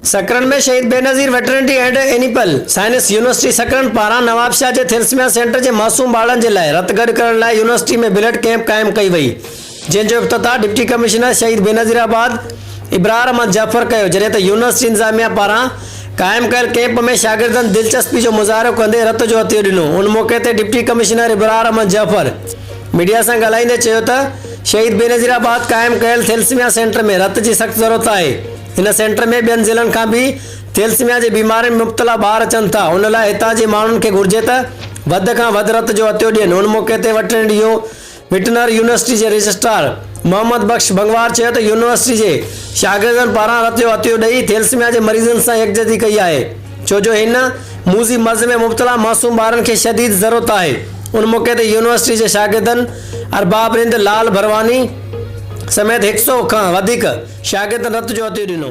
سڪرنڊ में Shaheed Benazir veterinary and animal science university Sakrand पारां नवाब शाह जे थैलेसीमिया सेंटर जे मासूम ॿारनि जे लाइ रत गॾु करण लाइ यूनिवर्सिटी में ब्लड कैंप क़ाइमु कई वई, जंहिंजो इफ़्तिताह डिप्टी कमिश्नर शहीद बेनज़ीराबाद इब्रार अहमद जाफ़र कयो, जॾहिं त यूनिवर्सिटी इंतिज़ामिया पारां क़ाइमु कयल कैंप में शागिर्दनि दिलचस्पी जो मुज़ाहिरो कंदे रत जो हथियो ॾिनो। उन मौक़े ते deputy commissioner Ibrar Ahmed Jafar media सां ॻाल्हाईंदे चयो त शहीद बेनज़ीराबाद क़ाइमु कयल थैलेसीमिया सेंटर में रत जी सख़्तु ज़रूरत आहे। इन सेंटर में ॿियनि ज़िलनि खां बि थैलेसीमिया जी बीमारियुनि में मुब्तला ॿार अचनि था। उन लाइ हितां जे माण्हुनि खे घुर्जे त वधि खां वधि रत जो हथियो ॾियनि। उन मौक़े ते वटनरी यूनिवर्सिटी जे रजिस्ट्रार मोहम्मद बख़्श बंगवार चयो त यूनिवर्सिटी जे शागिर्दनि पारां रत जो हथियो ॾेई थैलेसीमिया जे मरीज़नि सां यकजहती कई आहे, छो जो हिन मूज़ी मर्ज़ में मुब्तला मासूम ॿारनि खे शदीद ज़रूरत आहे। उन मौक़े ते यूनिवर्सिटी जे शागिर्दनि अरबाब रिंद लाल भरवानी समेत 100 खां वधीक शागिर्दनि रत जो हथियो ॾिनो।